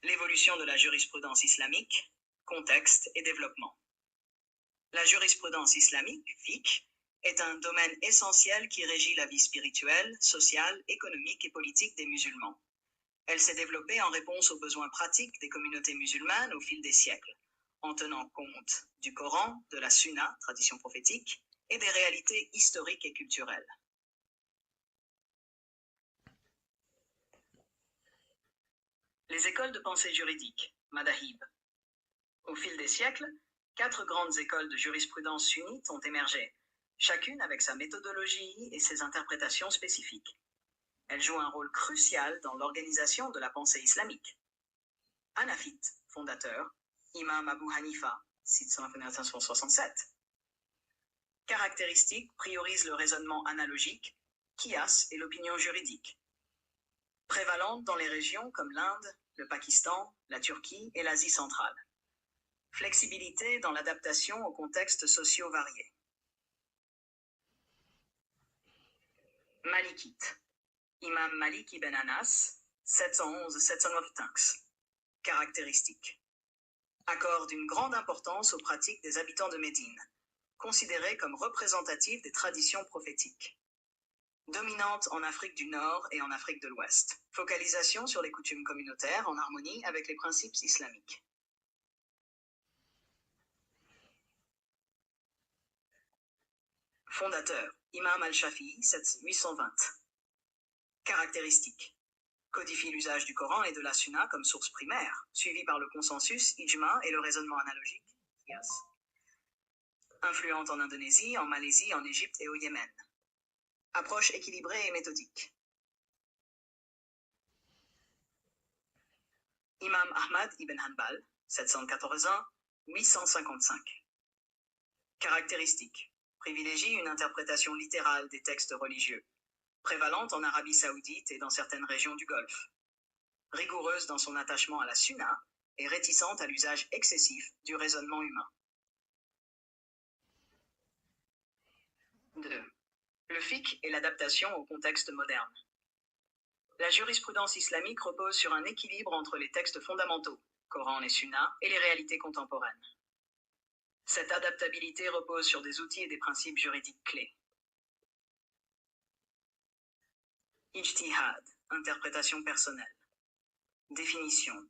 L'évolution de la jurisprudence islamique, contexte et développement. La jurisprudence islamique, fiqh, est un domaine essentiel qui régit la vie spirituelle, sociale, économique et politique des musulmans. Elle s'est développée en réponse aux besoins pratiques des communautés musulmanes au fil des siècles, en tenant compte du Coran, de la Sunna, tradition prophétique, et des réalités historiques et culturelles. Les écoles de pensée juridique, Madahib. Au fil des siècles, 4 grandes écoles de jurisprudence sunnite ont émergé, chacune avec sa méthodologie et ses interprétations spécifiques. Elles jouent un rôle crucial dans l'organisation de la pensée islamique. Hanafite, fondateur, Imam Abu Hanifa, 667. Caractéristiques priorisent le raisonnement analogique, qiyas et l'opinion juridique. Prévalente dans les régions comme l'Inde, le Pakistan, la Turquie et l'Asie centrale. Flexibilité dans l'adaptation aux contextes sociaux variés. Malikite. Imam Malik ibn Anas, 711-795. Caractéristiques. Accorde une grande importance aux pratiques des habitants de Médine, considérées comme représentatives des traditions prophétiques. Dominante en Afrique du Nord et en Afrique de l'Ouest. Focalisation sur les coutumes communautaires en harmonie avec les principes islamiques. Fondateur, Imam al-Shafi'i, 820. Caractéristiques. Codifie l'usage du Coran et de la Sunna comme source primaire, suivi par le consensus, ijma et le raisonnement analogique, qiyas. Influente en Indonésie, en Malaisie, en Égypte et au Yémen. Approche équilibrée et méthodique. Imam Ahmad ibn Hanbal, 781-855. Caractéristiques. Privilégie une interprétation littérale des textes religieux, prévalente en Arabie Saoudite et dans certaines régions du Golfe. Rigoureuse dans son attachement à la sunna et réticente à l'usage excessif du raisonnement humain. 2. Le fiqh et l'adaptation au contexte moderne. La jurisprudence islamique repose sur un équilibre entre les textes fondamentaux, Coran et Sunna, et les réalités contemporaines. Cette adaptabilité repose sur des outils et des principes juridiques clés. Ijtihad, interprétation personnelle. Définition.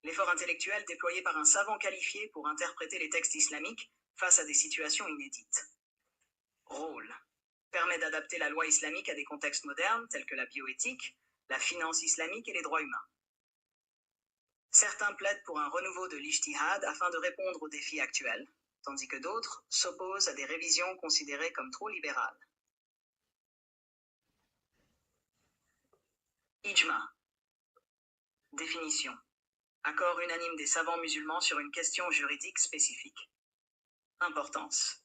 L'effort intellectuel déployé par un savant qualifié pour interpréter les textes islamiques face à des situations inédites. Rôle. Permet d'adapter la loi islamique à des contextes modernes tels que la bioéthique, la finance islamique et les droits humains. Certains plaident pour un renouveau de l'ijtihad afin de répondre aux défis actuels, tandis que d'autres s'opposent à des révisions considérées comme trop libérales. Ijma. Définition. Accord unanime des savants musulmans sur une question juridique spécifique. Importance.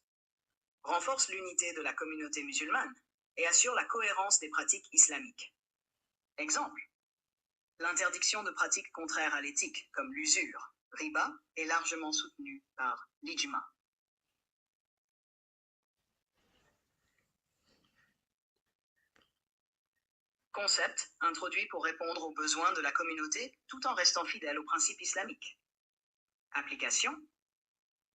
Renforce l'unité de la communauté musulmane et assure la cohérence des pratiques islamiques. Exemple. L'interdiction de pratiques contraires à l'éthique, comme l'usure, riba, est largement soutenue par l'ijma. Concept introduit pour répondre aux besoins de la communauté tout en restant fidèle aux principes islamiques. Application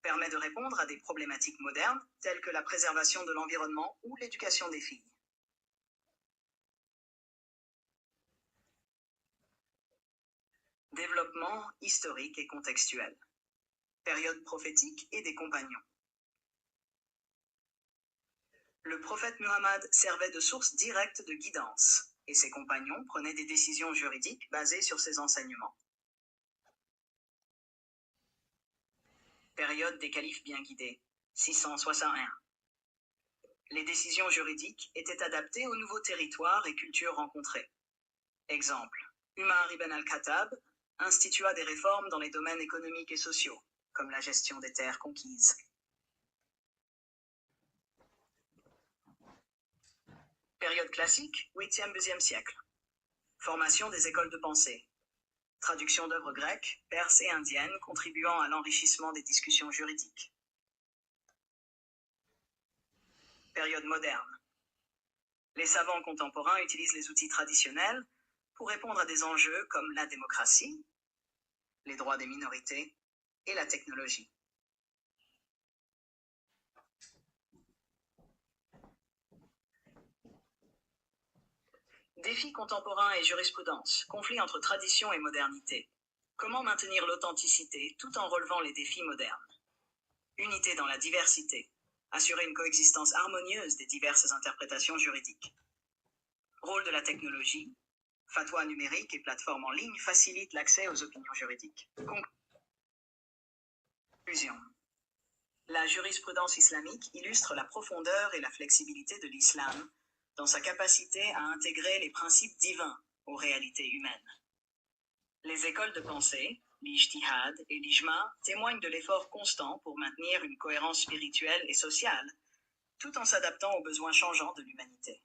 permet de répondre à des problématiques modernes telles que la préservation de l'environnement ou l'éducation des filles. Développement historique et contextuel. Période prophétique et des compagnons. Le prophète Muhammad servait de source directe de guidance, et ses compagnons prenaient des décisions juridiques basées sur ses enseignements. Période des califes bien guidés, 661. Les décisions juridiques étaient adaptées aux nouveaux territoires et cultures rencontrés. Exemple, Umar ibn al-Khattab institua des réformes dans les domaines économiques et sociaux, comme la gestion des terres conquises. Période classique, 8e-2e siècle. Formation des écoles de pensée. Traduction d'œuvres grecques, perses et indiennes contribuant à l'enrichissement des discussions juridiques. Période moderne. Les savants contemporains utilisent les outils traditionnels pour répondre à des enjeux comme la démocratie, les droits des minorités et la technologie. Défis contemporains et jurisprudence, conflit entre tradition et modernité. Comment maintenir l'authenticité tout en relevant les défis modernes? Unité dans la diversité. Assurer une coexistence harmonieuse des diverses interprétations juridiques. Rôle de la technologie. Fatwa numérique et plateformes en ligne facilitent l'accès aux opinions juridiques. Conclusion. La jurisprudence islamique illustre la profondeur et la flexibilité de l'islam dans sa capacité à intégrer les principes divins aux réalités humaines. Les écoles de pensée, l'ijtihad et l'ijma, témoignent de l'effort constant pour maintenir une cohérence spirituelle et sociale, tout en s'adaptant aux besoins changeants de l'humanité.